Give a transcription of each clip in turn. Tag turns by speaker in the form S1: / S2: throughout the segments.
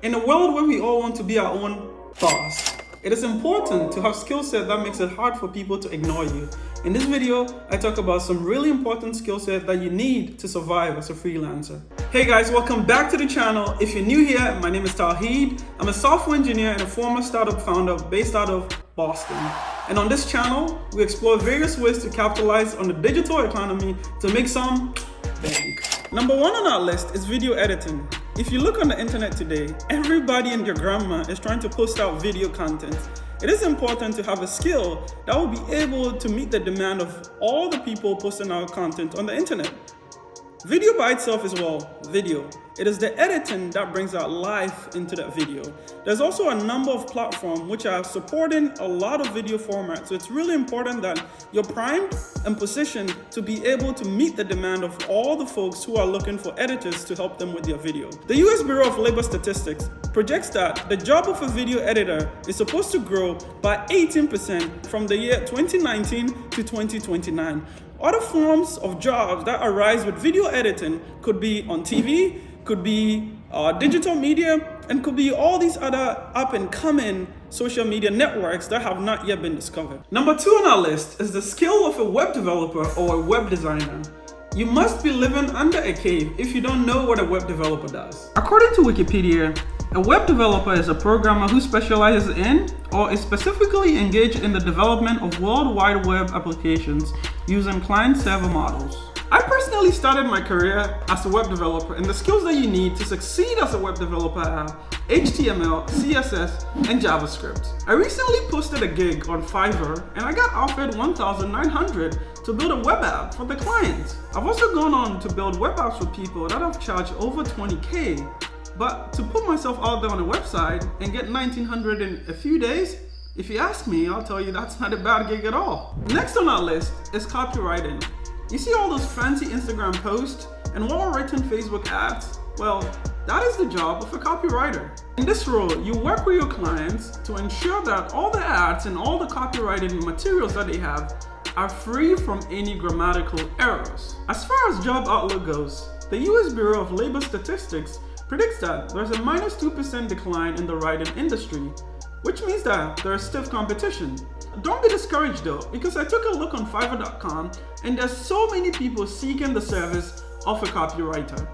S1: In a world where we all want to be our own boss, it is important to have skill set that makes it hard for people to ignore you. In this video, I talk about some really important skill set that you need to survive as a freelancer. Hey guys, welcome back to the channel. If you're new here, my name is Tawheed. I'm a software engineer and a former startup founder based out of Boston. And on this channel, we explore various ways to capitalize on the digital economy to make some bank. Number one on our list is video editing. If you look on the internet today, everybody and your grandma is trying to post out video content. It is important to have a skill that will be able to meet the demand of all the people posting out content on the internet. Video by itself is, video. It is the editing that brings out life into that video. There's also a number of platforms which are supporting a lot of video formats. So it's really important that you're primed and positioned to be able to meet the demand of all the folks who are looking for editors to help them with their video. The US Bureau of Labor Statistics projects that the job of a video editor is supposed to grow by 18% from the year 2019 to 2029. Other forms of jobs that arise with video editing could be on TV, could be digital media, and could be all these other up-and-coming social media networks that have not yet been discovered. Number two on our list is the skill of a web developer or a web designer. You must be living under a cave if you don't know what a web developer does. According to Wikipedia, a web developer is a programmer who specializes in or is specifically engaged in the development of World Wide Web applications using client-server models. I personally started my career as a web developer, and the skills that you need to succeed as a web developer are HTML, CSS, and JavaScript. I recently posted a gig on Fiverr, and I got offered $1,900 to build a web app for the client. I've also gone on to build web apps for people that have charged over $20K. But to put myself out there on a website and get $1,900 in a few days, if you ask me, I'll tell you that's not a bad gig at all. Next on our list is copywriting. You see all those fancy Instagram posts and well-written Facebook ads? Well, that is the job of a copywriter. In this role, you work with your clients to ensure that all the ads and all the copywriting materials that they have are free from any grammatical errors. As far as job outlook goes, the US Bureau of Labor Statistics predicts that there's a -2% decline in the writing industry, which means that there's stiff competition. Don't be discouraged though, because I took a look on Fiverr.com and there's so many people seeking the service of a copywriter.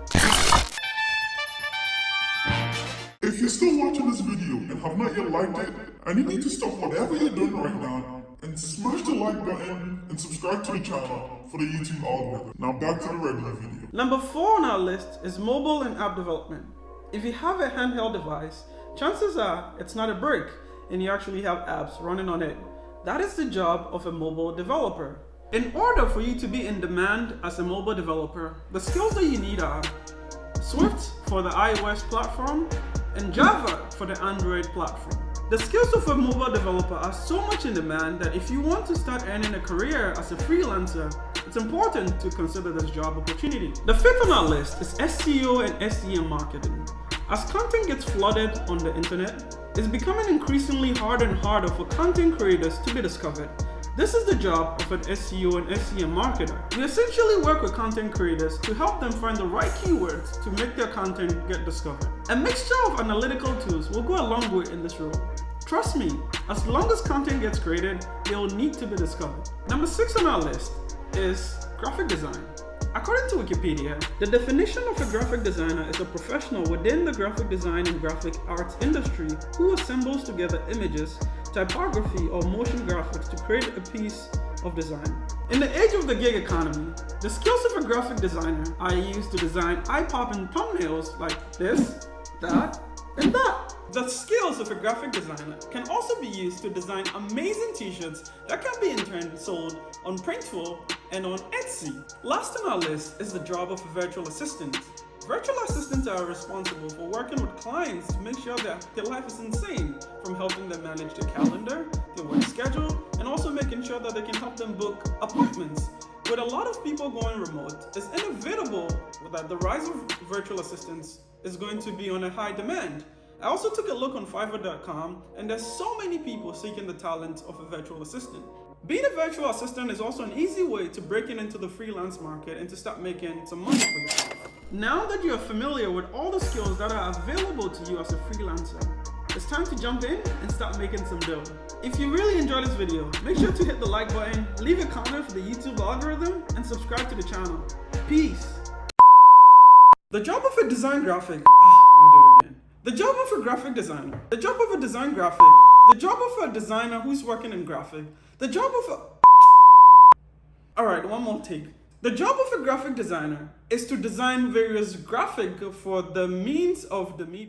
S2: If you're still watching this video and have not yet liked it, and you need to stop whatever you're doing right now and smash the like button and subscribe to the channel for the YouTube algorithm. Now back to the regular video.
S1: Number four on our list is mobile and app development. If you have a handheld device, chances are it's not a brick and you actually have apps running on it. That is the job of a mobile developer. In order for you to be in demand as a mobile developer, the skills that you need are Swift for the iOS platform and Java for the Android platform. The skills of a mobile developer are so much in demand that if you want to start earning a career as a freelancer, it's important to consider this job opportunity. The fifth on our list is SEO and SEM Marketing. As content gets flooded on the internet, it's becoming increasingly harder and harder for content creators to be discovered. This is the job of an SEO and SEM marketer. We essentially work with content creators to help them find the right keywords to make their content get discovered. A mixture of analytical tools will go a long way in this role. Trust me, as long as content gets created, they will need to be discovered. Number six on our list is graphic design. According to Wikipedia, the definition of a graphic designer is a professional within the graphic design and graphic arts industry who assembles together images, typography, or motion graphics to create a piece of design. In the age of the gig economy, the skills of a graphic designer are used to design eye-popping thumbnails like this, that, and that. The skills of a graphic designer can also be used to design amazing t-shirts that can be in turn sold on Printful and on Etsy. Last on our list is the job of a virtual assistant. Virtual assistants are responsible for working with clients to make sure that their life is insane, from helping them manage their calendar, their work schedule, and also making sure that they can help them book appointments. With a lot of people going remote, it's inevitable that the rise of virtual assistants is going to be on a high demand. I also took a look on Fiverr.com, and there's so many people seeking the talent of a virtual assistant. Being a virtual assistant is also an easy way to break into the freelance market and to start making some money for yourself. Now that you're familiar with all the skills that are available to you as a freelancer, it's time to jump in and start making some dough. If you really enjoyed this video, make sure to hit the like button, leave a comment for the YouTube algorithm, and subscribe to the channel. Peace. The job of a design graphic. I'll do it again. The job of a graphic designer. The job of a design graphic. The job of a designer who's working in graphic. The job of a... Alright, one more take. The job of a graphic designer is to design various graphic for the means of the media.